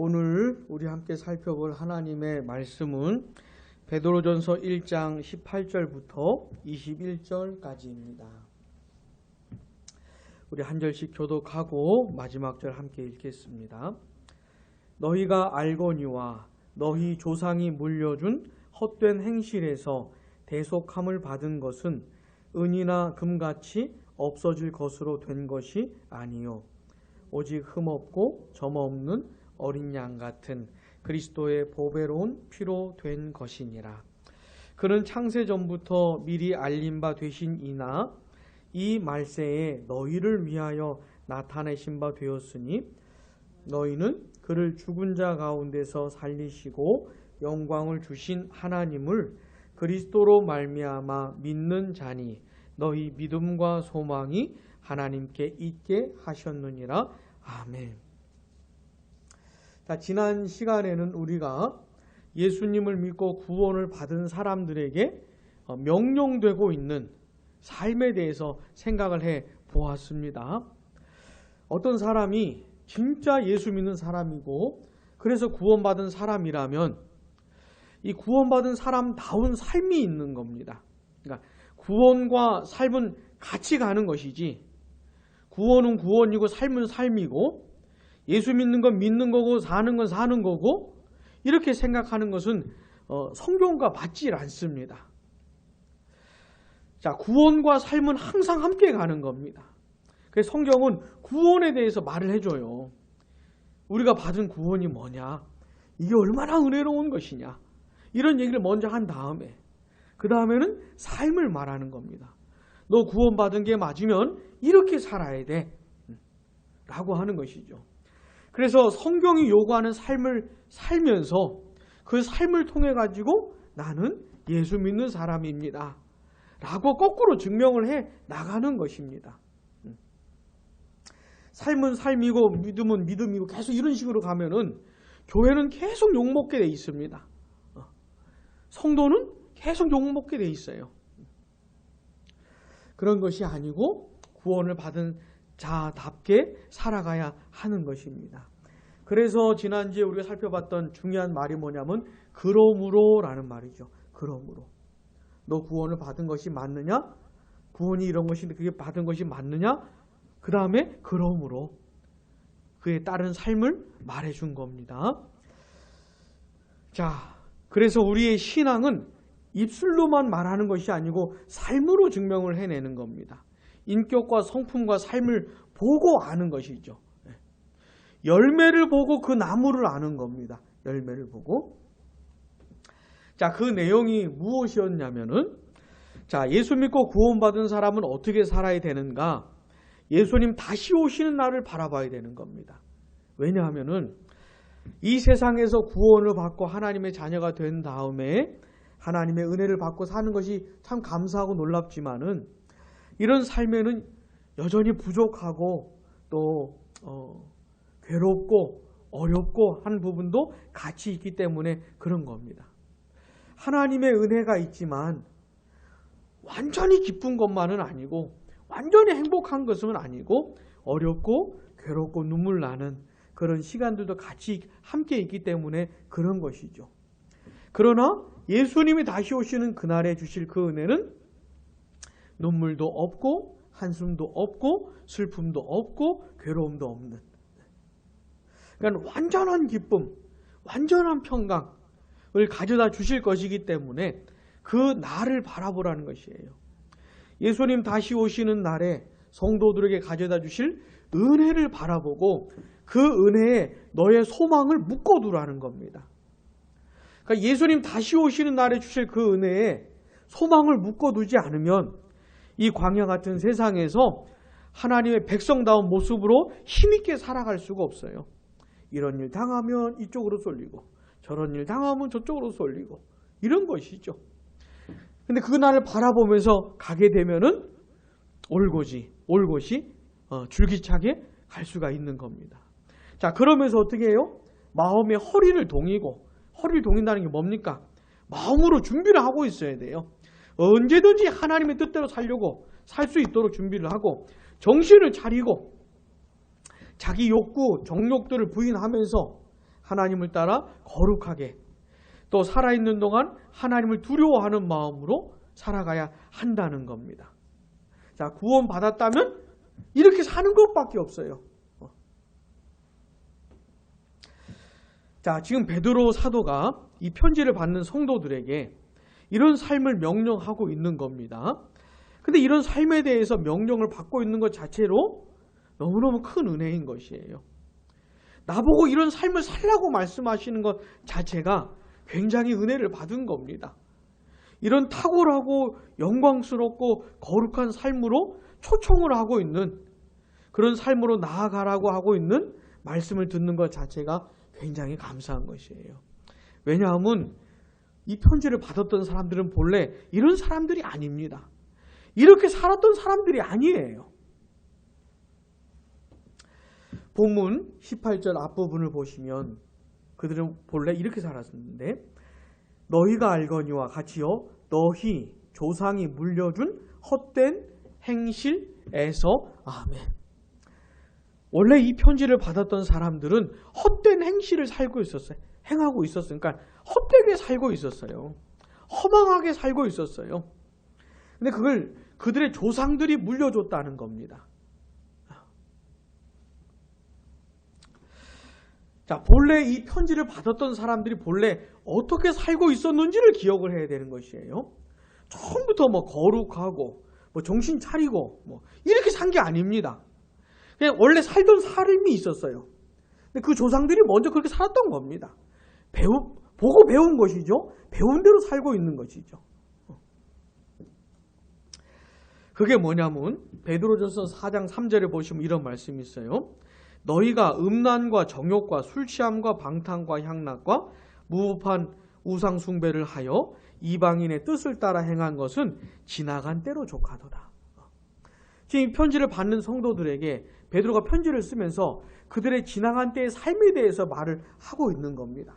오늘 우리 함께 살펴볼 하나님의 말씀은 베드로전서 1장 18절부터 21절까지입니다. 우리 한 절씩 교독하고 마지막 절 함께 읽겠습니다. 너희가 알거니와 너희 조상이 물려준 헛된 행실에서 대속함을 받은 것은 은이나 금같이 없어질 것으로 된 것이 아니요 오직 흠없고 점없는 어린 양 같은 그리스도의 보배로운 피로 된 것이니라. 그는 창세 전부터 미리 알린 바 되신이나 이 말세에 너희를 위하여 나타내신 바 되었으니 너희는 그를 죽은 자 가운데서 살리시고 영광을 주신 하나님을 그리스도로 말미암아 믿는 자니 너희 믿음과 소망이 하나님께 있게 하셨느니라. 아멘. 자, 지난 시간에는 우리가 예수님을 믿고 구원을 받은 사람들에게 명령되고 있는 삶에 대해서 생각을 해 보았습니다. 어떤 사람이 진짜 예수 믿는 사람이고 그래서 구원받은 사람이라면 이 구원받은 사람다운 삶이 있는 겁니다. 그러니까 구원과 삶은 같이 가는 것이지 구원은 구원이고 삶은 삶이고 예수 믿는 건 믿는 거고 사는 건 사는 거고 이렇게 생각하는 것은 성경과 맞지 않습니다. 자, 구원과 삶은 항상 함께 가는 겁니다. 그래서 성경은 구원에 대해서 말을 해줘요. 우리가 받은 구원이 뭐냐? 이게 얼마나 은혜로운 것이냐? 이런 얘기를 먼저 한 다음에 그 다음에는 삶을 말하는 겁니다. 너 구원받은 게 맞으면 이렇게 살아야 돼 라고 하는 것이죠. 그래서 성경이 요구하는 삶을 살면서 그 삶을 통해 가지고 나는 예수 믿는 사람입니다 라고 거꾸로 증명을 해 나가는 것입니다. 삶은 삶이고 믿음은 믿음이고 계속 이런 식으로 가면은 교회는 계속 욕먹게 돼 있습니다. 성도는 계속 욕먹게 돼 있어요. 그런 것이 아니고 구원을 받은 자답게 살아가야 하는 것입니다. 그래서 지난주에 우리가 살펴봤던 중요한 말이 뭐냐면 그러므로 라는 말이죠. 그러므로. 너 구원을 받은 것이 맞느냐? 구원이 이런 것인데 그게 받은 것이 맞느냐? 그 다음에 그러므로 그에 따른 삶을 말해준 겁니다. 자, 그래서 우리의 신앙은 입술로만 말하는 것이 아니고 삶으로 증명을 해내는 겁니다. 인격과 성품과 삶을 보고 아는 것이죠. 열매를 보고 그 나무를 아는 겁니다. 열매를 보고. 자, 그 내용이 무엇이었냐면은 자, 예수 믿고 구원받은 사람은 어떻게 살아야 되는가? 예수님 다시 오시는 날을 바라봐야 되는 겁니다. 왜냐하면은 이 세상에서 구원을 받고 하나님의 자녀가 된 다음에 하나님의 은혜를 받고 사는 것이 참 감사하고 놀랍지만은 이런 삶에는 여전히 부족하고 또 괴롭고 어렵고 한 부분도 같이 있기 때문에 그런 겁니다. 하나님의 은혜가 있지만 완전히 기쁜 것만은 아니고 완전히 행복한 것은 아니고 어렵고 괴롭고 눈물 나는 그런 시간들도 같이 함께 있기 때문에 그런 것이죠. 그러나 예수님이 다시 오시는 그날에 주실 그 은혜는 눈물도 없고 한숨도 없고 슬픔도 없고 괴로움도 없는 그러니까 완전한 기쁨, 완전한 평강을 가져다 주실 것이기 때문에 그 날을 바라보라는 것이에요. 예수님 다시 오시는 날에 성도들에게 가져다 주실 은혜를 바라보고 그 은혜에 너의 소망을 묶어두라는 겁니다. 그러니까 예수님 다시 오시는 날에 주실 그 은혜에 소망을 묶어두지 않으면 이 광야 같은 세상에서 하나님의 백성다운 모습으로 힘있게 살아갈 수가 없어요. 이런 일 당하면 이쪽으로 쏠리고 저런 일 당하면 저쪽으로 쏠리고 이런 것이죠. 근데 그 날을 바라보면서 가게 되면은 올곧이 줄기차게 갈 수가 있는 겁니다. 자, 그러면서 어떻게 해요? 마음의 허리를 동이고 허리를 동인다는 게 뭡니까? 마음으로 준비를 하고 있어야 돼요. 언제든지 하나님의 뜻대로 살려고 살 수 있도록 준비를 하고 정신을 차리고 자기 욕구, 정욕들을 부인하면서 하나님을 따라 거룩하게, 또 살아있는 동안 하나님을 두려워하는 마음으로 살아가야 한다는 겁니다. 자, 구원 받았다면 이렇게 사는 것밖에 없어요. 자, 지금 베드로 사도가 이 편지를 받는 성도들에게 이런 삶을 명령하고 있는 겁니다. 근데 이런 삶에 대해서 명령을 받고 있는 것 자체로 너무너무 큰 은혜인 것이에요. 나보고 이런 삶을 살라고 말씀하시는 것 자체가 굉장히 은혜를 받은 겁니다. 이런 탁월하고 영광스럽고 거룩한 삶으로 초청을 하고 있는, 그런 삶으로 나아가라고 하고 있는 말씀을 듣는 것 자체가 굉장히 감사한 것이에요. 왜냐하면 이 편지를 받았던 사람들은 본래 이런 사람들이 아닙니다. 이렇게 살았던 사람들이 아니에요. 본문 18절 앞부분을 보시면 그들은 본래 이렇게 살았는데, 너희가 알거니와 같이요 너희 조상이 물려준 헛된 행실에서. 아멘. 원래 이 편지를 받았던 사람들은 헛된 행실을 살고 있었어요. 행하고 있었어요. 그러니까 헛되게 살고 있었어요. 허망하게 살고 있었어요. 근데 그걸 그들의 조상들이 물려줬다는 겁니다. 자, 본래 이 편지를 받았던 사람들이 본래 어떻게 살고 있었는지를 기억을 해야 되는 것이에요. 처음부터 거룩하고 정신 차리고 이렇게 산 게 아닙니다. 그냥 원래 살던 삶이 있었어요. 근데 그 조상들이 먼저 그렇게 살았던 겁니다. 보고 배운 것이죠. 배운 대로 살고 있는 것이죠. 그게 뭐냐면 베드로전서 4장 3절에 보시면 이런 말씀이 있어요. 너희가 음란과 정욕과 술취함과 방탕과 향락과 무법한 우상 숭배를 하여 이방인의 뜻을 따라 행한 것은 지나간 때로 족하도다. 지금 이 편지를 받는 성도들에게 베드로가 편지를 쓰면서 그들의 지나간 때의 삶에 대해서 말을 하고 있는 겁니다.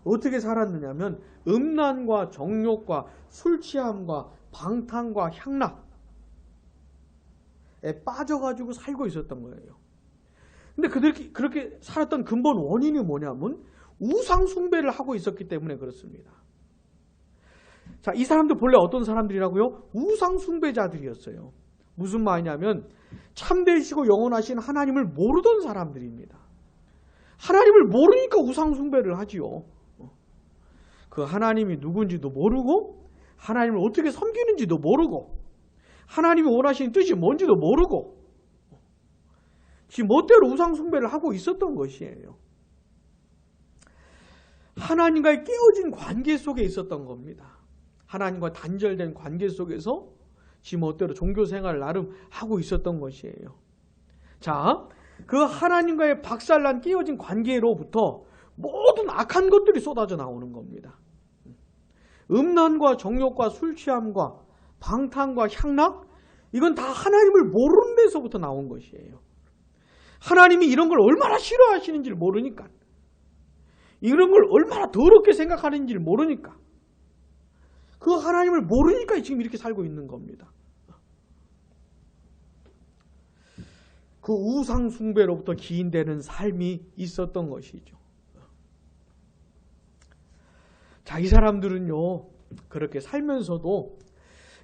어떻게 살았느냐면 음란과 정욕과 술취함과 방탕과 향락에 빠져가지고 살고 있었던 거예요. 근데 그들이 그렇게 살았던 근본 원인이 뭐냐면 우상 숭배를 하고 있었기 때문에 그렇습니다. 자, 이 사람들 본래 어떤 사람들이라고요? 우상 숭배자들이었어요. 무슨 말이냐면 참되시고 영원하신 하나님을 모르던 사람들입니다. 하나님을 모르니까 우상 숭배를 하지요. 그 하나님이 누군지도 모르고 하나님을 어떻게 섬기는지도 모르고 하나님이 원하시는 뜻이 뭔지도 모르고 지 멋대로 우상 숭배를 하고 있었던 것이에요. 하나님과의 깨어진 관계 속에 있었던 겁니다. 하나님과 단절된 관계 속에서 지 멋대로 종교 생활을 나름 하고 있었던 것이에요. 자, 그 하나님과의 박살난 깨어진 관계로부터 모든 악한 것들이 쏟아져 나오는 겁니다. 음란과 정욕과 술취함과 방탕과 향락, 이건 다 하나님을 모르는 데서부터 나온 것이에요. 하나님이 이런 걸 얼마나 싫어하시는지를 모르니까, 이런 걸 얼마나 더럽게 생각하는지를 모르니까, 그 하나님을 모르니까 지금 이렇게 살고 있는 겁니다. 그 우상 숭배로부터 기인되는 삶이 있었던 것이죠. 자, 이 사람들은요, 그렇게 살면서도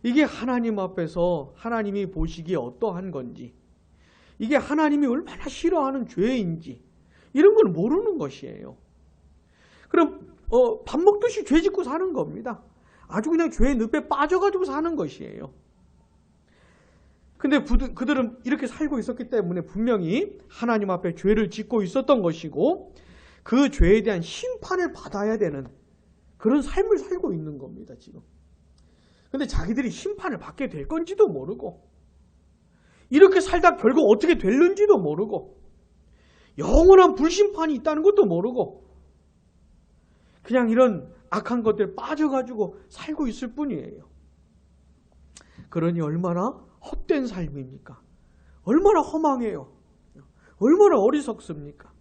이게 하나님 앞에서 하나님이 보시기에 어떠한 건지, 이게 하나님이 얼마나 싫어하는 죄인지 이런 걸 모르는 것이에요. 그럼 밥 먹듯이 죄 짓고 사는 겁니다. 아주 그냥 죄의 늪에 빠져가지고 사는 것이에요. 근데 그들은 이렇게 살고 있었기 때문에 분명히 하나님 앞에 죄를 짓고 있었던 것이고 그 죄에 대한 심판을 받아야 되는 그런 삶을 살고 있는 겁니다, 지금. 근데 자기들이 심판을 받게 될 건지도 모르고 이렇게 살다 결국 어떻게 될는지도 모르고 영원한 불심판이 있다는 것도 모르고 그냥 이런 악한 것들에 빠져가지고 살고 있을 뿐이에요. 그러니 얼마나 헛된 삶입니까? 얼마나 허망해요. 얼마나 어리석습니까?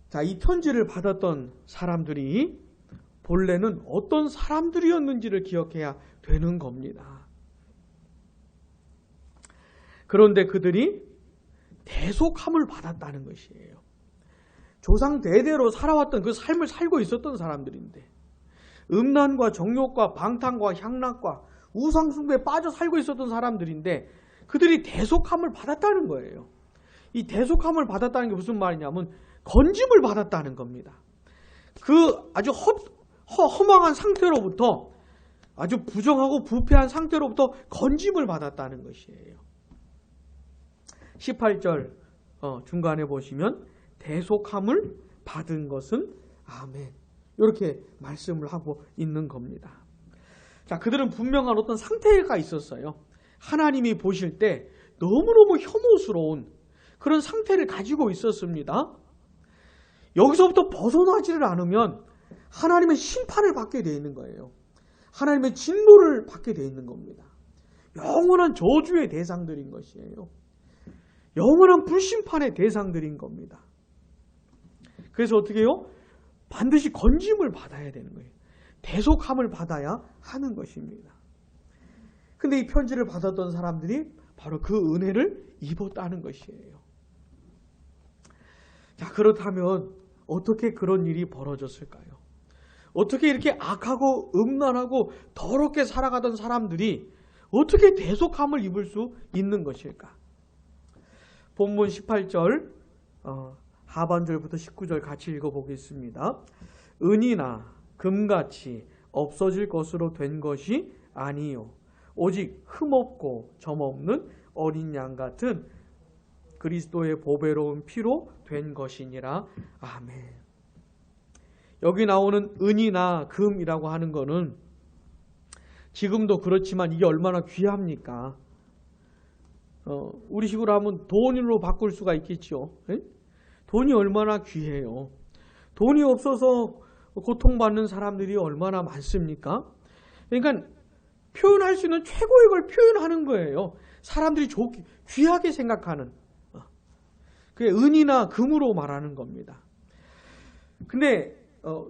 자, 이 편지를 받았던 사람들이 본래는 어떤 사람들이었는지를 기억해야 되는 겁니다. 그런데 그들이 대속함을 받았다는 것이에요. 조상 대대로 살아왔던 그 삶을 살고 있었던 사람들인데 음란과 정욕과 방탕과 향락과 우상숭배에 빠져 살고 있었던 사람들인데 그들이 대속함을 받았다는 거예요. 이 대속함을 받았다는 게 무슨 말이냐면 건짐을 받았다는 겁니다. 그 아주 허망한 상태로부터 아주 부정하고 부패한 상태로부터 건짐을 받았다는 것이에요. 18절 중간에 보시면 대속함을 받은 것은 아멘. 이렇게 말씀을 하고 있는 겁니다. 자, 그들은 분명한 어떤 상태가 있었어요. 하나님이 보실 때 너무너무 혐오스러운 그런 상태를 가지고 있었습니다. 여기서부터 벗어나지를 않으면 하나님의 심판을 받게 되어 있는 거예요. 하나님의 진노를 받게 되어 있는 겁니다. 영원한 저주의 대상들인 것이에요. 영원한 불심판의 대상들인 겁니다. 그래서 어떻게 해요? 반드시 건짐을 받아야 되는 거예요. 대속함을 받아야 하는 것입니다. 근데 이 편지를 받았던 사람들이 바로 그 은혜를 입었다는 것이에요. 자, 그렇다면 어떻게 그런 일이 벌어졌을까요? 어떻게 이렇게 악하고 음란하고 더럽게 살아가던 사람들이 어떻게 대속함을 입을 수 있는 것일까? 본문 18절 하반절부터 19절 같이 읽어보겠습니다. 은이나 금같이 없어질 것으로 된 것이 아니요 오직 흠없고 점없는 어린 양 같은 그리스도의 보배로운 피로 된 것이니라. 아멘. 여기 나오는 은이나 금이라고 하는 거는 지금도 그렇지만 이게 얼마나 귀합니까? 우리 식으로 하면 돈으로 바꿀 수가 있겠죠. 에? 돈이 얼마나 귀해요. 돈이 없어서 고통받는 사람들이 얼마나 많습니까? 그러니까 표현할 수 있는 최고의 걸 표현하는 거예요. 사람들이 귀하게 생각하는 그게 은이나 금으로 말하는 겁니다. 근데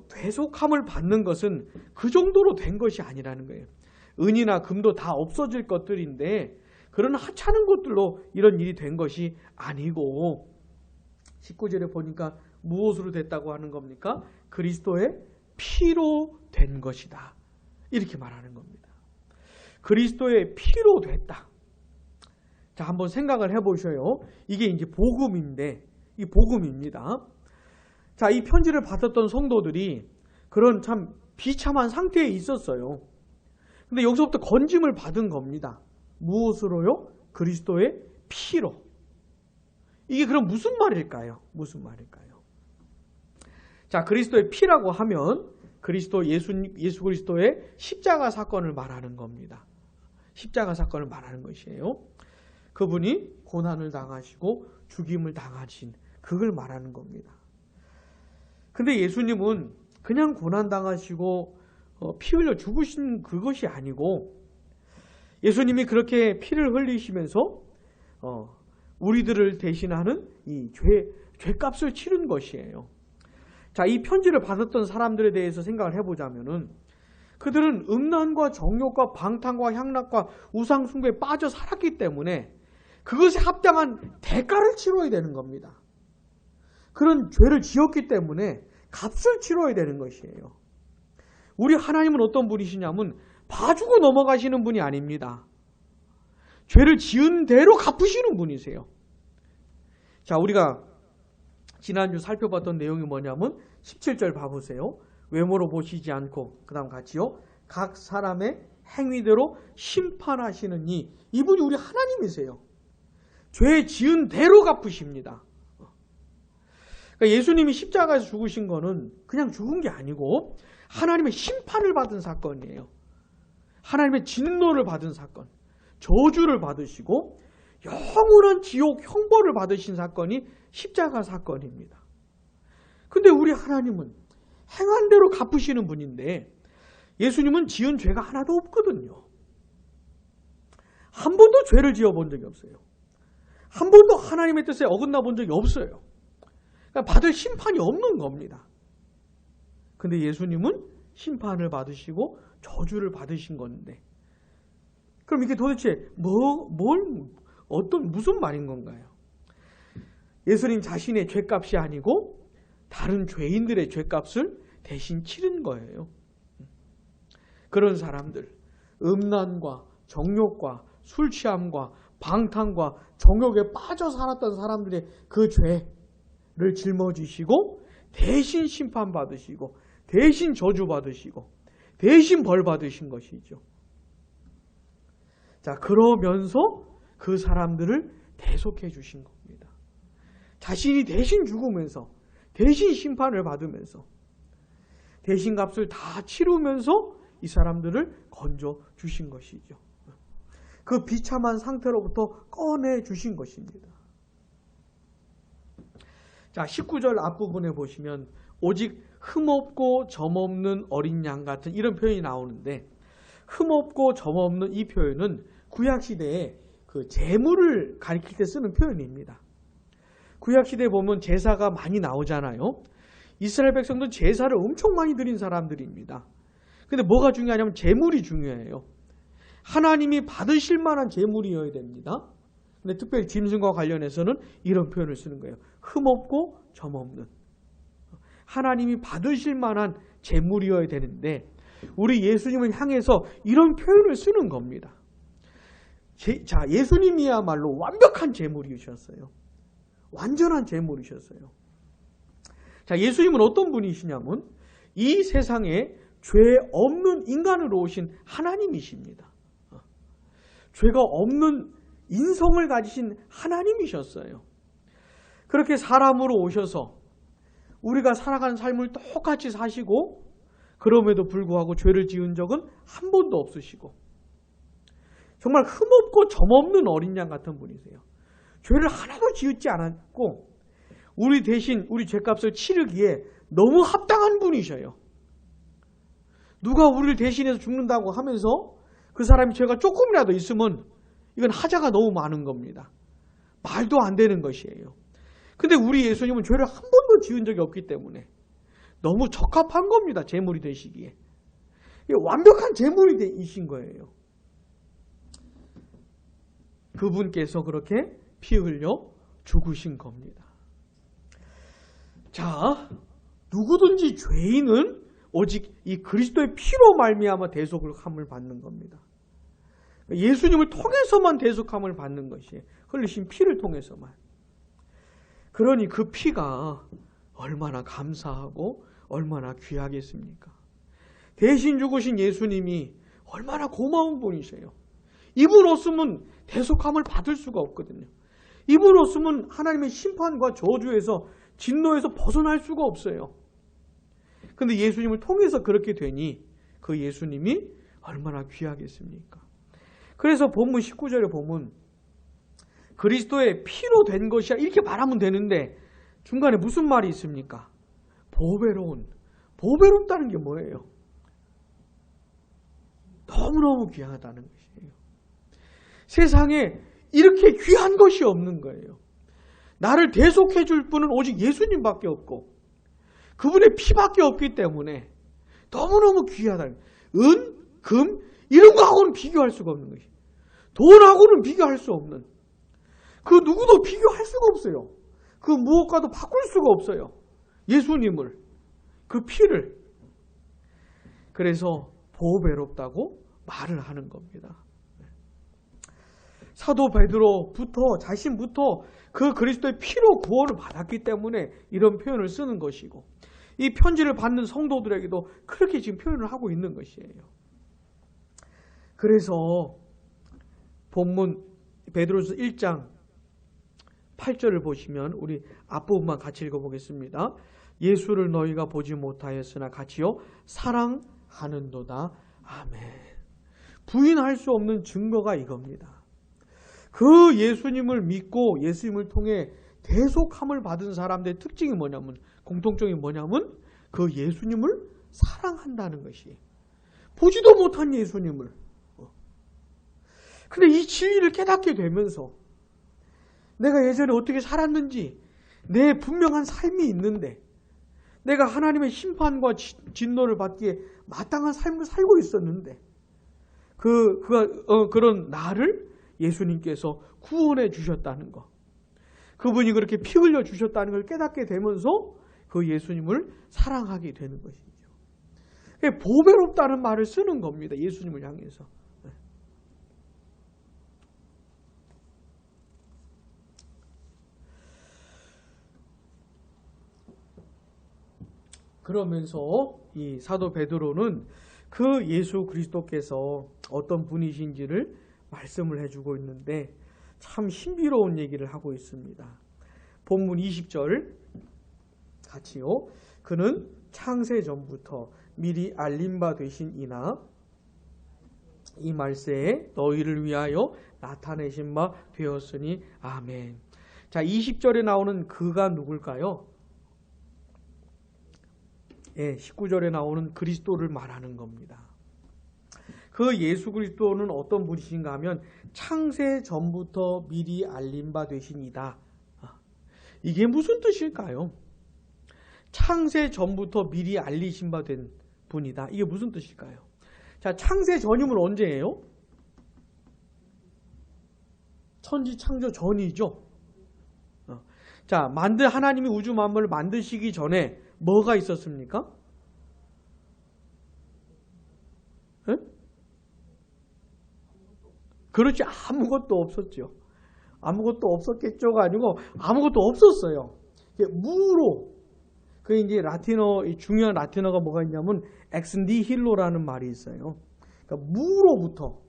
대속함을 받는 것은 그 정도로 된 것이 아니라는 거예요. 은이나 금도 다 없어질 것들인데 그런 하찮은 것들로 이런 일이 된 것이 아니고 19절에 보니까 무엇으로 됐다고 하는 겁니까? 그리스도의 피로 된 것이다. 이렇게 말하는 겁니다. 그리스도의 피로 됐다. 자, 한번 생각을 해보셔요. 이게 이제 복음인데, 이 복음입니다. 자, 이 편지를 받았던 성도들이 그런 참 비참한 상태에 있었어요. 근데 여기서부터 건짐을 받은 겁니다. 무엇으로요? 그리스도의 피로. 이게 그럼 무슨 말일까요? 무슨 말일까요? 자, 그리스도의 피라고 하면 예수 그리스도의 십자가 사건을 말하는 겁니다. 십자가 사건을 말하는 것이에요. 그분이 고난을 당하시고 죽임을 당하신 그걸 말하는 겁니다. 근데 예수님은 그냥 고난 당하시고 피 흘려 죽으신 그것이 아니고 예수님이 그렇게 피를 흘리시면서 우리들을 대신하는 이 죄값을 치른 것이에요. 자, 이 편지를 받았던 사람들에 대해서 생각을 해보자면은 그들은 음란과 정욕과 방탕과 향락과 우상숭배에 빠져 살았기 때문에 그것에 합당한 대가를 치러야 되는 겁니다. 그런 죄를 지었기 때문에 값을 치러야 되는 것이에요. 우리 하나님은 어떤 분이시냐면 봐주고 넘어가시는 분이 아닙니다. 죄를 지은 대로 갚으시는 분이세요. 자, 우리가 지난주 살펴봤던 내용이 뭐냐면 17절 봐보세요. 외모로 보시지 않고 그 다음 같이요. 각 사람의 행위대로 심판하시는 이분이 우리 하나님이세요. 죄 지은 대로 갚으십니다. 그러니까 예수님이 십자가에서 죽으신 거는 그냥 죽은 게 아니고 하나님의 심판을 받은 사건이에요. 하나님의 진노를 받은 사건, 저주를 받으시고 영원한 지옥 형벌을 받으신 사건이 십자가 사건입니다. 근데 우리 하나님은 행한 대로 갚으시는 분인데 예수님은 지은 죄가 하나도 없거든요. 한 번도 죄를 지어본 적이 없어요. 한 번도 하나님의 뜻에 어긋나 본 적이 없어요. 그러니까 받을 심판이 없는 겁니다. 근데 예수님은 심판을 받으시고 저주를 받으신 건데 그럼 이게 도대체 무슨 말인 건가요? 예수님 자신의 죄값이 아니고 다른 죄인들의 죄값을 대신 치른 거예요. 그런 사람들, 음란과 정욕과 술 취함과 방탕과 정욕에 빠져 살았던 사람들의 그 죄를 짊어지시고 대신 심판받으시고 대신 저주받으시고 대신 벌받으신 것이죠. 자, 그러면서 그 사람들을 대속해 주신 겁니다. 자신이 대신 죽으면서 대신 심판을 받으면서 대신 값을 다 치르면서 이 사람들을 건져 주신 것이죠. 그 비참한 상태로부터 꺼내 주신 것입니다. 자, 19절 앞부분에 보시면 오직 흠없고 점없는 어린 양 같은 이런 표현이 나오는데, 흠없고 점없는 이 표현은 구약시대에 그 제물을 가리킬 때 쓰는 표현입니다. 구약시대에 보면 제사가 많이 나오잖아요. 이스라엘 백성도 제사를 엄청 많이 드린 사람들입니다. 근데 뭐가 중요하냐면 제물이 중요해요. 하나님이 받으실 만한 제물이어야 됩니다. 근데 특별히 짐승과 관련해서는 이런 표현을 쓰는 거예요. 흠없고 점없는. 하나님이 받으실 만한 제물이어야 되는데 우리 예수님을 향해서 이런 표현을 쓰는 겁니다. 자, 예수님이야말로 완벽한 제물이셨어요. 완전한 제물이셨어요. 자, 예수님은 어떤 분이시냐면 이 세상에 죄 없는 인간으로 오신 하나님이십니다. 죄가 없는 인성을 가지신 하나님이셨어요. 그렇게 사람으로 오셔서 우리가 살아가는 삶을 똑같이 사시고 그럼에도 불구하고 죄를 지은 적은 한 번도 없으시고 정말 흠없고 점없는 어린 양 같은 분이세요. 죄를 하나도 지었지 않았고 우리 대신 우리 죄값을 치르기에 너무 합당한 분이셔요. 누가 우리를 대신해서 죽는다고 하면서 그 사람이 죄가 조금이라도 있으면 이건 하자가 너무 많은 겁니다. 말도 안 되는 것이에요. 근데 우리 예수님은 죄를 한 번도 지은 적이 없기 때문에 너무 적합한 겁니다. 제물이 되시기에. 완벽한 제물이신 거예요. 그분께서 그렇게 피 흘려 죽으신 겁니다. 자, 누구든지 죄인은 오직 이 그리스도의 피로 말미암아 대속을 함을 받는 겁니다. 예수님을 통해서만 대속함을 받는 것이 흘리신 피를 통해서만. 그러니 그 피가 얼마나 감사하고 얼마나 귀하겠습니까? 대신 죽으신 예수님이 얼마나 고마운 분이세요. 이분 없으면 대속함을 받을 수가 없거든요. 이분 없으면 하나님의 심판과 저주에서 진노에서 벗어날 수가 없어요. 근데 예수님을 통해서 그렇게 되니 그 예수님이 얼마나 귀하겠습니까? 그래서 본문 19절에 보면 그리스도의 피로 된 것이야 이렇게 말하면 되는데 중간에 무슨 말이 있습니까? 보배롭다는 게 뭐예요? 너무너무 귀하다는 것이에요. 세상에 이렇게 귀한 것이 없는 거예요. 나를 대속해 줄 분은 오직 예수님밖에 없고 그분의 피밖에 없기 때문에 너무너무 귀하다. 은, 금 이런 거하고는 비교할 수가 없는 것이에요. 돈하고는 비교할 수 없는, 그 누구도 비교할 수가 없어요. 그 무엇과도 바꿀 수가 없어요. 예수님을, 그 피를. 그래서 보배롭다고 말을 하는 겁니다. 사도 베드로부터 자신부터 그 그리스도의 피로 구원을 받았기 때문에 이런 표현을 쓰는 것이고 이 편지를 받는 성도들에게도 그렇게 지금 표현을 하고 있는 것이에요. 그래서 본문 베드로서 1장 8절을 보시면 우리 앞부분만 같이 읽어보겠습니다. 예수를 너희가 보지 못하였으나 같이요 사랑하는도다. 아멘. 부인할 수 없는 증거가 이겁니다. 그 예수님을 믿고 예수님을 통해 대속함을 받은 사람들의 특징이 뭐냐면, 공통점이 뭐냐면 그 예수님을 사랑한다는 것이. 보지도 못한 예수님을. 근데 이 진리를 깨닫게 되면서 내가 예전에 어떻게 살았는지, 내 분명한 삶이 있는데 내가 하나님의 심판과 진노를 받기에 마땅한 삶을 살고 있었는데 그런 나를 예수님께서 구원해 주셨다는 것. 그분이 그렇게 피 흘려 주셨다는 걸 깨닫게 되면서 그 예수님을 사랑하게 되는 것이죠. 보배롭다는 말을 쓰는 겁니다. 예수님을 향해서. 그러면서 이 사도 베드로는 그 예수 그리스도께서 어떤 분이신지를 말씀을 해주고 있는데 참 신비로운 얘기를 하고 있습니다. 본문 20절 같이요. 그는 창세 전부터 미리 알림 바 되신 이나 이 말세에 너희를 위하여 나타내신 바 되었으니 아멘. 자, 20절에 나오는 그가 누굴까요? 19절에 나오는 그리스도를 말하는 겁니다. 그 예수 그리스도는 어떤 분이신가 하면 창세 전부터 미리 알림 바 되신 이다. 이게 무슨 뜻일까요? 창세 전부터 미리 알리신 바 된 분이다. 이게 무슨 뜻일까요? 자, 창세 전이면 언제예요? 천지 창조 전이죠. 자, 하나님이 우주 만물을 만드시기 전에 뭐가 있었습니까? 에? 그렇지, 아무것도 없었죠. 아무것도 없었겠죠가 아니고 아무것도 없었어요. 무로. 그 이제 중요한 라틴어가 뭐가 있냐면 엑스 니힐로라는 말이 있어요. 그러니까 무로부터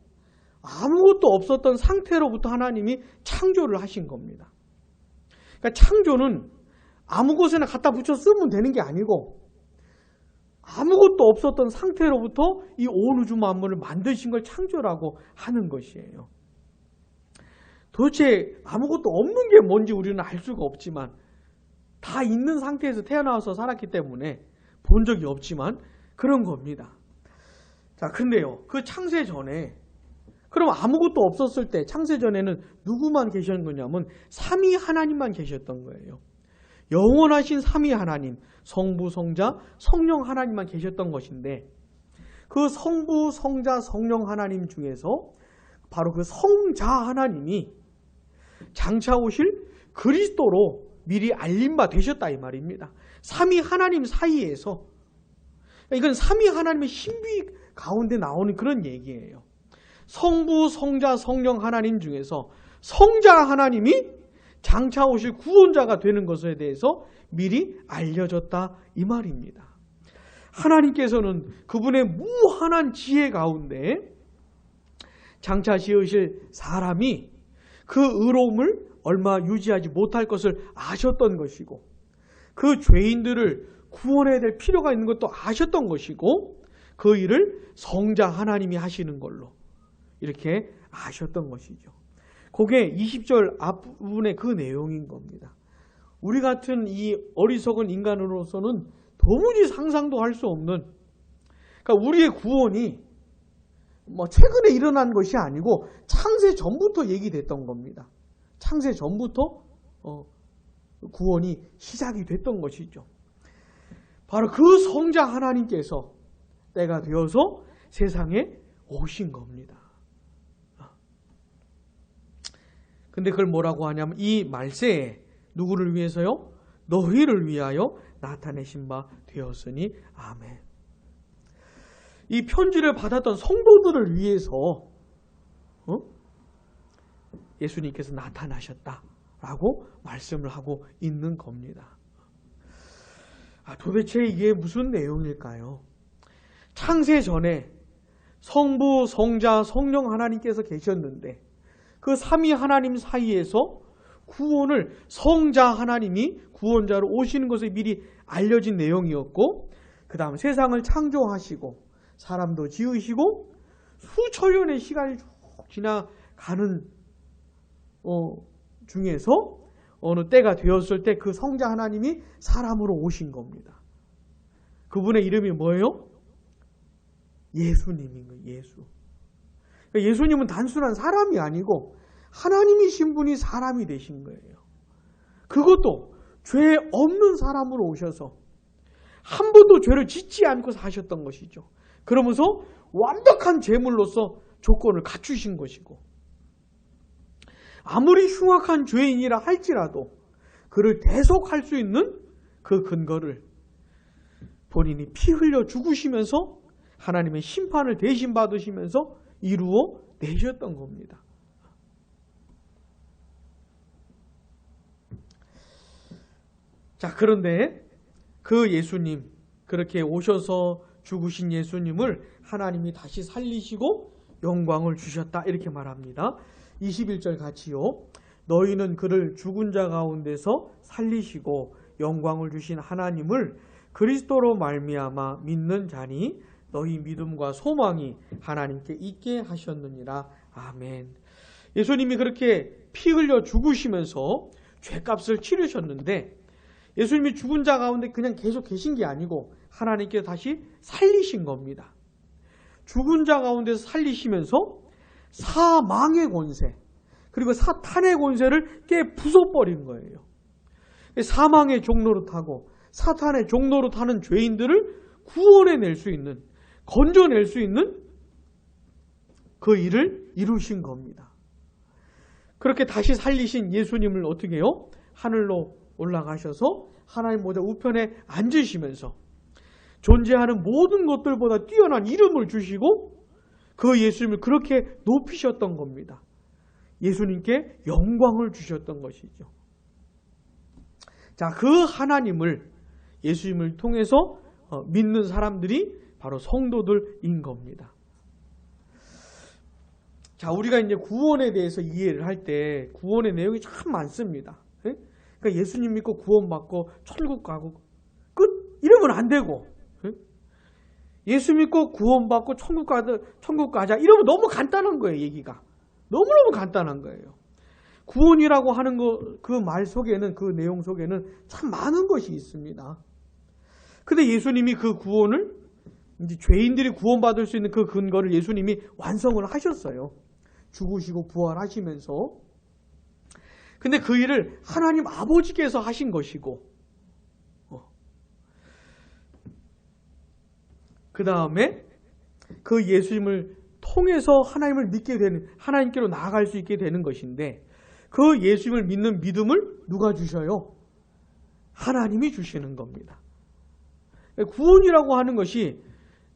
아무것도 없었던 상태로부터 하나님이 창조를 하신 겁니다. 그러니까 창조는 아무 곳에나 갖다 붙여 쓰면 되는 게 아니고 아무것도 없었던 상태로부터 이 온 우주 만물을 만드신 걸 창조라고 하는 것이에요. 도대체 아무것도 없는 게 뭔지 우리는 알 수가 없지만 다 있는 상태에서 태어나서 살았기 때문에 본 적이 없지만 그런 겁니다. 자, 근데요, 그 창세 전에 그럼 아무것도 없었을 때 창세 전에는 누구만 계셨던 거냐면 삼위 하나님만 계셨던 거예요. 영원하신 삼위 하나님, 성부, 성자, 성령 하나님만 계셨던 것인데 그 성부, 성자, 성령 하나님 중에서 바로 그 성자 하나님이 장차 오실 그리스도로 미리 알림 바 되셨다 이 말입니다. 삼위 하나님 사이에서 이건 삼위 하나님의 신비 가운데 나오는 그런 얘기예요. 성부, 성자, 성령 하나님 중에서 성자 하나님이 장차 오실 구원자가 되는 것에 대해서 미리 알려졌다 이 말입니다. 하나님께서는 그분의 무한한 지혜 가운데 장차 지으실 사람이 그 의로움을 얼마 유지하지 못할 것을 아셨던 것이고 그 죄인들을 구원해야 될 필요가 있는 것도 아셨던 것이고 그 일을 성자 하나님이 하시는 걸로 이렇게 아셨던 것이죠. 그게 20절 앞부분의 그 내용인 겁니다. 우리 같은 이 어리석은 인간으로서는 도무지 상상도 할 수 없는, 그러니까 우리의 구원이 최근에 일어난 것이 아니고 창세 전부터 얘기됐던 겁니다. 창세 전부터 구원이 시작이 됐던 것이죠. 바로 그 성자 하나님께서 때가 되어서 세상에 오신 겁니다. 근데 그걸 뭐라고 하냐면 이 말세에 누구를 위해서요? 너희를 위하여 나타내신 바 되었으니 아멘. 이 편지를 받았던 성도들을 위해서 예수님께서 나타나셨다라고 말씀을 하고 있는 겁니다. 도대체 이게 무슨 내용일까요? 창세 전에 성부, 성자, 성령 하나님께서 계셨는데 그 삼위 하나님 사이에서 구원을 성자 하나님이 구원자로 오시는 것을 미리 알려진 내용이었고 그 다음 세상을 창조하시고 사람도 지으시고 수천년의 시간이 쭉 지나가는 중에서 어느 때가 되었을 때 그 성자 하나님이 사람으로 오신 겁니다. 그분의 이름이 뭐예요? 예수님인 거예요. 예수. 그러니까 예수님은 단순한 사람이 아니고 하나님이신 분이 사람이 되신 거예요. 그것도 죄 없는 사람으로 오셔서 한 번도 죄를 짓지 않고 사셨던 것이죠. 그러면서 완벽한 제물로서 조건을 갖추신 것이고 아무리 흉악한 죄인이라 할지라도 그를 대속할 수 있는 그 근거를 본인이 피 흘려 죽으시면서 하나님의 심판을 대신 받으시면서 이루어 내셨던 겁니다. 자, 그런데 그 예수님, 그렇게 오셔서 죽으신 예수님을 하나님이 다시 살리시고 영광을 주셨다 이렇게 말합니다. 21절 같이요. 너희는 그를 죽은 자 가운데서 살리시고 영광을 주신 하나님을 그리스도로 말미암아 믿는 자니 너희 믿음과 소망이 하나님께 있게 하셨느니라. 아멘. 예수님이 그렇게 피 흘려 죽으시면서 죄값을 치르셨는데 예수님이 죽은 자 가운데 그냥 계속 계신 게 아니고 하나님께 다시 살리신 겁니다. 죽은 자 가운데서 살리시면서 사망의 권세 그리고 사탄의 권세를 깨 부숴버린 거예요. 사망의 종로로 타고 사탄의 종로로 타는 죄인들을 구원해낼 수 있는, 건져낼 수 있는 그 일을 이루신 겁니다. 그렇게 다시 살리신 예수님을 어떻게 해요? 하늘로 올라가셔서 하나님 보좌 우편에 앉으시면서 존재하는 모든 것들보다 뛰어난 이름을 주시고 그 예수님을 그렇게 높이셨던 겁니다. 예수님께 영광을 주셨던 것이죠. 자, 그 하나님을 예수님을 통해서 믿는 사람들이 바로 성도들인 겁니다. 자, 우리가 이제 구원에 대해서 이해를 할 때 구원의 내용이 참 많습니다. 그러니까 예수님 믿고 구원받고 천국 가고 끝 이러면 안 되고 예수 믿고 구원받고 천국 가자 이러면 너무 간단한 거예요. 얘기가 너무너무 간단한 거예요. 구원이라고 하는 그 말 속에는 그 내용 속에는 참 많은 것이 있습니다. 근데 예수님이 그 구원을 이제 죄인들이 구원받을 수 있는 그 근거를 예수님이 완성을 하셨어요. 죽으시고 부활하시면서. 근데 그 일을 하나님 아버지께서 하신 것이고 그 다음에 그 예수님을 통해서 하나님을 믿게 되는, 하나님께로 나아갈 수 있게 되는 것인데 그 예수님을 믿는 믿음을 누가 주셔요? 하나님이 주시는 겁니다. 구원이라고 하는 것이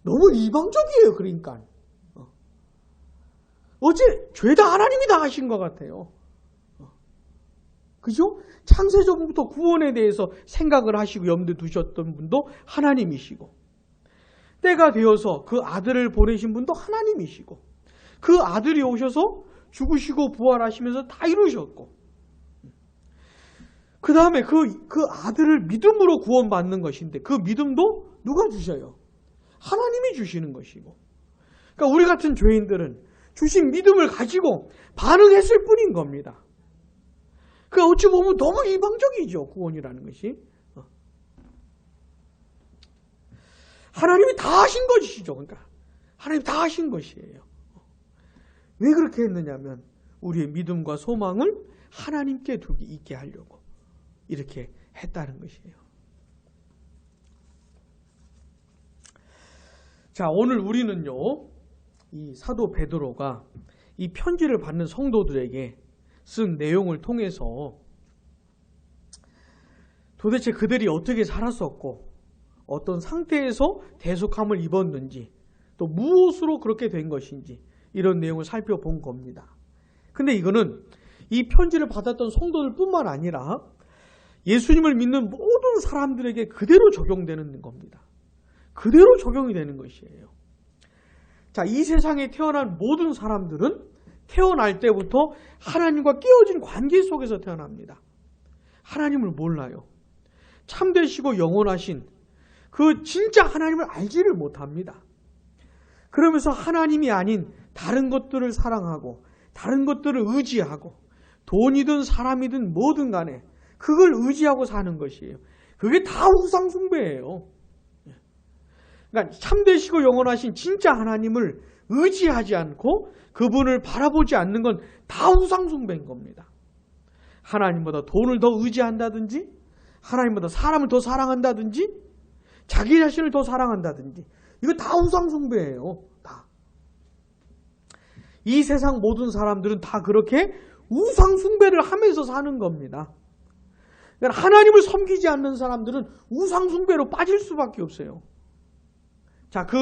너무 이방적이에요. 그러니까 어째 죄다 하나님이 다 하신 것 같아요. 그죠? 창세전부터 구원에 대해서 생각을 하시고 염두에 두셨던 분도 하나님이시고 때가 되어서 그 아들을 보내신 분도 하나님이시고 그 아들이 오셔서 죽으시고 부활하시면서 다 이루셨고 그 다음에 그 아들을 믿음으로 구원받는 것인데 그 믿음도 누가 주셔요? 하나님이 주시는 것이고 그러니까 우리 같은 죄인들은 주신 믿음을 가지고 반응했을 뿐인 겁니다. 그 어찌 보면 너무 이방적이죠. 구원이라는 것이. 하나님이 다 하신 것이죠. 그러니까 하나님이 다 하신 것이에요. 왜 그렇게 했느냐면 우리의 믿음과 소망을 하나님께 두게 있게 하려고 이렇게 했다는 것이에요. 자, 오늘 우리는요. 이 사도 베드로가 이 편지를 받는 성도들에게 쓴 내용을 통해서 도대체 그들이 어떻게 살았었고 어떤 상태에서 대속함을 입었는지 또 무엇으로 그렇게 된 것인지 이런 내용을 살펴본 겁니다. 근데 이거는 이 편지를 받았던 성도들 뿐만 아니라 예수님을 믿는 모든 사람들에게 그대로 적용되는 겁니다. 그대로 적용이 되는 것이에요. 자, 이 세상에 태어난 모든 사람들은 태어날 때부터 하나님과 깨어진 관계 속에서 태어납니다. 하나님을 몰라요. 참되시고 영원하신 그 진짜 하나님을 알지를 못합니다. 그러면서 하나님이 아닌 다른 것들을 사랑하고 다른 것들을 의지하고 돈이든 사람이든 뭐든 간에 그걸 의지하고 사는 것이에요. 그게 다 우상 숭배예요. 그러니까 참되시고 영원하신 진짜 하나님을 의지하지 않고 그분을 바라보지 않는 건 다 우상 숭배인 겁니다. 하나님보다 돈을 더 의지한다든지 하나님보다 사람을 더 사랑한다든지 자기 자신을 더 사랑한다든지 이거 다 우상 숭배예요. 다. 이 세상 모든 사람들은 다 그렇게 우상 숭배를 하면서 사는 겁니다. 그러니까 하나님을 섬기지 않는 사람들은 우상숭배로 빠질 수밖에 없어요. 자, 그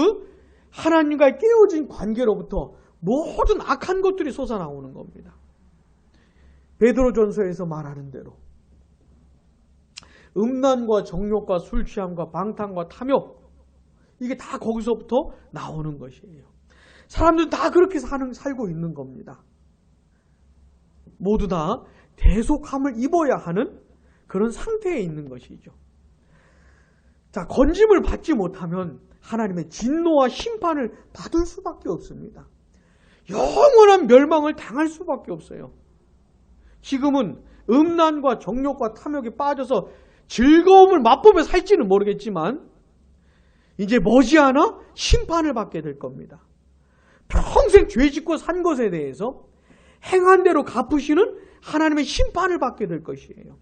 하나님과의 깨어진 관계로부터 모든 악한 것들이 솟아나오는 겁니다. 베드로전서에서 말하는 대로 음란과 정욕과 술 취함과 방탕과 탐욕, 이게 다 거기서부터 나오는 것이에요. 사람들은 다 그렇게 살고 있는 겁니다. 모두 다 대속함을 입어야 하는 그런 상태에 있는 것이죠. 자, 건짐을 받지 못하면 하나님의 진노와 심판을 받을 수밖에 없습니다. 영원한 멸망을 당할 수밖에 없어요. 지금은 음란과 정욕과 탐욕에 빠져서 즐거움을 맛보며 살지는 모르겠지만 이제 머지않아 심판을 받게 될 겁니다. 평생 죄짓고 산 것에 대해서 행한 대로 갚으시는 하나님의 심판을 받게 될 것이에요.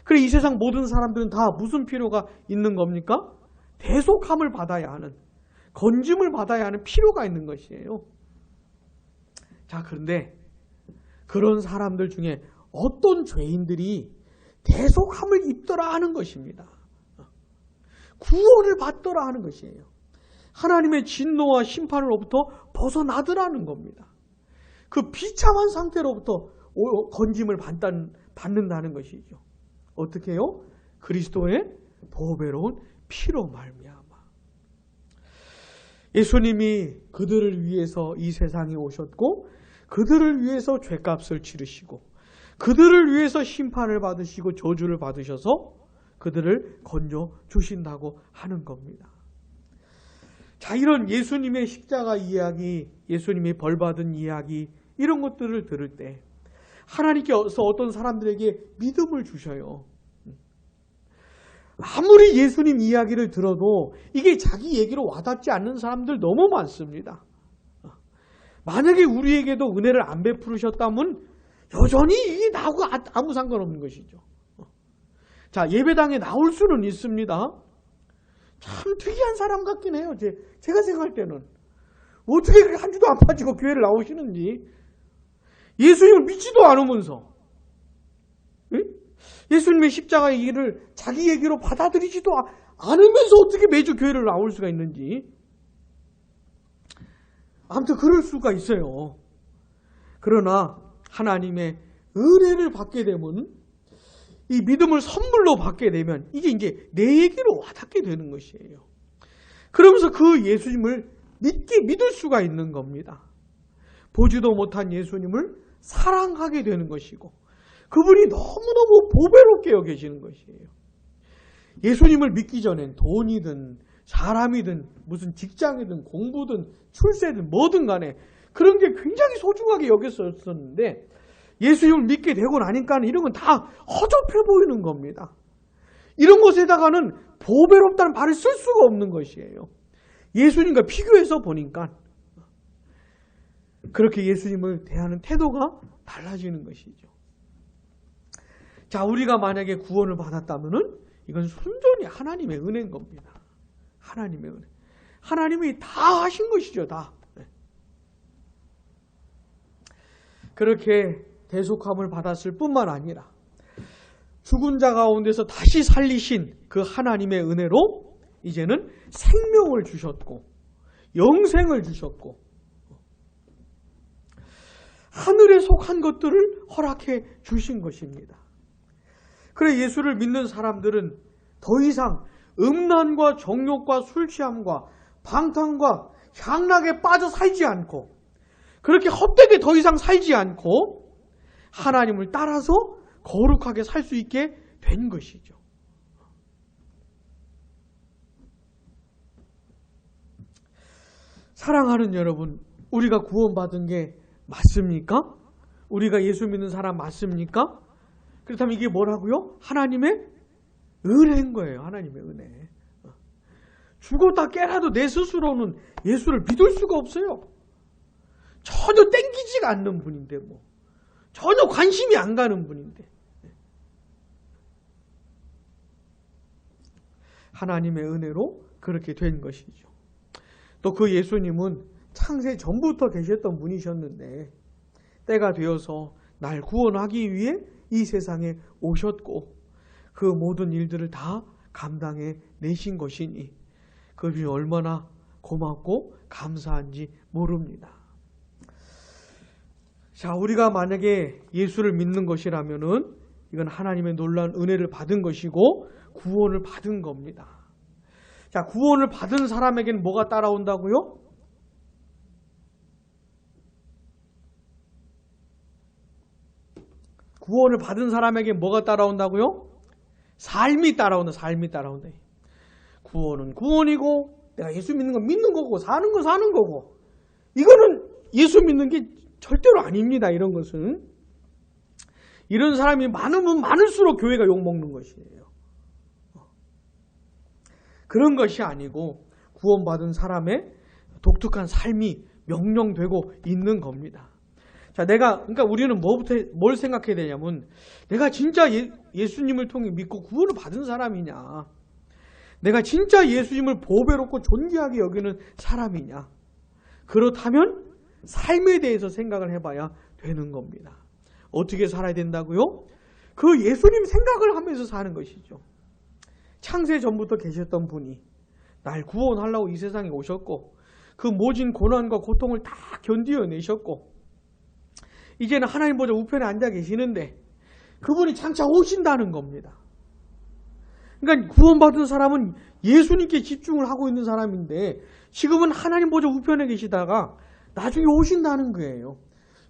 그래, 이 세상 모든 사람들은 다 무슨 필요가 있는 겁니까? 대속함을 받아야 하는, 건짐을 받아야 하는 필요가 있는 것이에요. 자, 그런데 그런 사람들 중에 어떤 죄인들이 대속함을 입더라 하는 것입니다. 구원을 받더라 하는 것이에요. 하나님의 진노와 심판으로부터 벗어나더라는 겁니다. 그 비참한 상태로부터 건짐을 받는다는 것이죠. 어떻게 해요? 그리스도의 보배로운 피로 말미암아. 예수님이 그들을 위해서 이 세상에 오셨고 그들을 위해서 죄값을 치르시고 그들을 위해서 심판을 받으시고 저주를 받으셔서 그들을 건져 주신다고 하는 겁니다. 자, 이런 예수님의 십자가 이야기, 예수님이 벌받은 이야기, 이런 것들을 들을 때 하나님께서 어떤 사람들에게 믿음을 주셔요. 아무리 예수님 이야기를 들어도 이게 자기 얘기로 와닿지 않는 사람들 너무 많습니다. 만약에 우리에게도 은혜를 안 베푸셨다면 여전히 이게 나하고 아무 상관없는 것이죠. 자, 예배당에 나올 수는 있습니다. 참 특이한 사람 같긴 해요. 제가 생각할 때는. 어떻게 그렇게 한 주도 안 빠지고 교회를 나오시는지. 예수님을 믿지도 않으면서, 예수님의 십자가의 일을 자기 얘기로 받아들이지도 않으면서 어떻게 매주 교회를 나올 수가 있는지. 아무튼 그럴 수가 있어요. 그러나 하나님의 은혜를 받게 되면, 이 믿음을 선물로 받게 되면 이게 이제 내 얘기로 와닿게 되는 것이에요. 그러면서 그 예수님을 믿을 수가 있는 겁니다. 보지도 못한 예수님을 사랑하게 되는 것이고 그분이 너무너무 보배롭게 여겨지는 것이에요. 예수님을 믿기 전엔 돈이든 사람이든 무슨 직장이든 공부든 출세든 뭐든 간에 그런 게 굉장히 소중하게 여겼었는데 예수님을 믿게 되고 나니까 이런 건 다 허접해 보이는 겁니다. 이런 것에다가는 보배롭다는 말을 쓸 수가 없는 것이에요. 예수님과 비교해서 보니까 그렇게 예수님을 대하는 태도가 달라지는 것이죠. 자, 우리가 만약에 구원을 받았다면은 이건 순전히 하나님의 은혜인 겁니다. 하나님의 은혜. 하나님이 다 하신 것이죠, 다. 그렇게 대속함을 받았을 뿐만 아니라 죽은 자 가운데서 다시 살리신 그 하나님의 은혜로 이제는 생명을 주셨고 영생을 주셨고 하늘에 속한 것들을 허락해 주신 것입니다. 그래, 예수를 믿는 사람들은 더 이상 음란과 정욕과 술 취함과 방탕과 향락에 빠져 살지 않고 그렇게 헛되게 더 이상 살지 않고 하나님을 따라서 거룩하게 살 수 있게 된 것이죠. 사랑하는 여러분, 우리가 구원받은 게 맞습니까? 우리가 예수 믿는 사람 맞습니까? 그렇다면 이게 뭐라고요? 하나님의 은혜인 거예요. 하나님의 은혜. 죽었다 깨라도 내 스스로는 예수를 믿을 수가 없어요. 전혀 땡기지가 않는 분인데 전혀 관심이 안 가는 분인데 하나님의 은혜로 그렇게 된 것이죠. 또 그 예수님은 창세 전부터 계셨던 분이셨는데 때가 되어서 날 구원하기 위해 이 세상에 오셨고 그 모든 일들을 다 감당해 내신 것이니 그분이 얼마나 고맙고 감사한지 모릅니다. 자, 우리가 만약에 예수를 믿는 것이라면은 이건 하나님의 놀라운 은혜를 받은 것이고 구원을 받은 겁니다. 자, 구원을 받은 사람에게는 뭐가 따라온다고요? 구원을 받은 사람에게 뭐가 따라온다고요? 삶이 따라온다. 삶이 따라온다. 구원은 구원이고 내가 예수 믿는 건 믿는 거고 사는 건 사는 거고 이거는 예수 믿는 게 절대로 아닙니다. 이런 것은. 이런 사람이 많으면 많을수록 교회가 욕먹는 것이에요. 그런 것이 아니고 구원받은 사람의 독특한 삶이 명령되고 있는 겁니다. 자, 그러니까 우리는 뭘 생각해야 되냐면 내가 진짜 예수님을 통해 믿고 구원을 받은 사람이냐, 내가 진짜 예수님을 보배롭고 존귀하게 여기는 사람이냐, 그렇다면 삶에 대해서 생각을 해봐야 되는 겁니다. 어떻게 살아야 된다고요? 그 예수님 생각을 하면서 사는 것이죠. 창세 전부터 계셨던 분이 날 구원하려고 이 세상에 오셨고 그 모진 고난과 고통을 다 견디어내셨고 이제는 하나님 보좌 우편에 앉아 계시는데 그분이 장차 오신다는 겁니다. 그러니까 구원받은 사람은 예수님께 집중을 하고 있는 사람인데 지금은 하나님 보좌 우편에 계시다가 나중에 오신다는 거예요.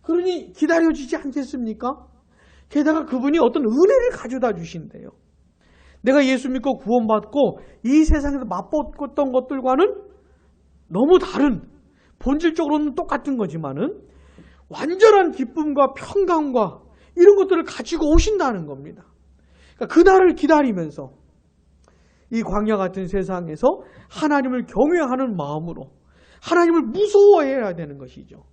그러니 기다려지지 않겠습니까? 게다가 그분이 어떤 은혜를 가져다 주신대요. 내가 예수 믿고 구원받고 이 세상에서 맛봤던 것들과는 너무 다른, 본질적으로는 똑같은 거지만은 완전한 기쁨과 평강과 이런 것들을 가지고 오신다는 겁니다. 그러니까 그날을 기다리면서 이 광야 같은 세상에서 하나님을 경외하는 마음으로 하나님을 무서워해야 되는 것이죠.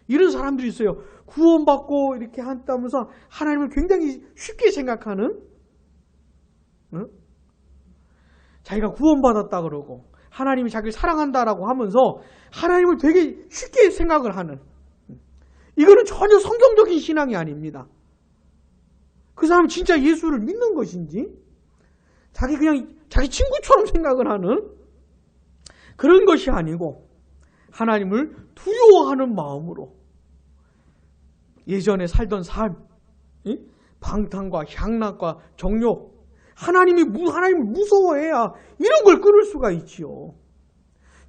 이런 사람들이 있어요. 구원받고 이렇게 한다면서 하나님을 굉장히 쉽게 생각하는, 자기가 구원받았다 그러고 하나님이 자기를 사랑한다라고 하면서 하나님을 되게 쉽게 생각을 하는, 이거는 전혀 성경적인 신앙이 아닙니다. 그 사람은 진짜 예수를 믿는 것인지 그냥 자기 친구처럼 생각을 하는 그런 것이 아니고 하나님을 두려워하는 마음으로 예전에 살던 삶, 방탕과 향락과 정욕, 하나님을 무서워해야 이런 걸 끊을 수가 있지요.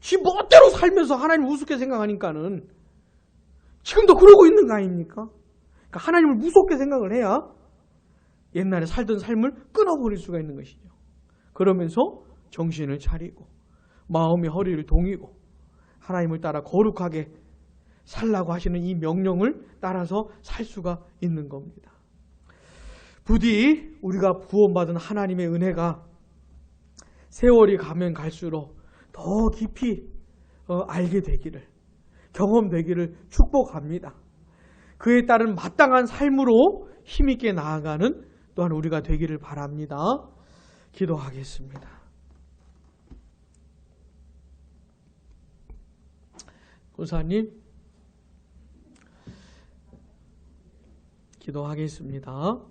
지 멋대로 살면서 하나님을 우습게 생각하니까는 지금도 그러고 있는 거 아닙니까? 그러니까 하나님을 무섭게 생각을 해야 옛날에 살던 삶을 끊어버릴 수가 있는 것이죠. 그러면서 정신을 차리고 마음의 허리를 동이고 하나님을 따라 거룩하게 살라고 하시는 이 명령을 따라서 살 수가 있는 겁니다. 부디 우리가 구원받은 하나님의 은혜가 세월이 가면 갈수록 더 깊이 알게 되기를, 경험되기를 축복합니다. 그에 따른 마땅한 삶으로 힘있게 나아가는 또한 우리가 되기를 바랍니다. 기도하겠습니다. 권사님, 기도하겠습니다.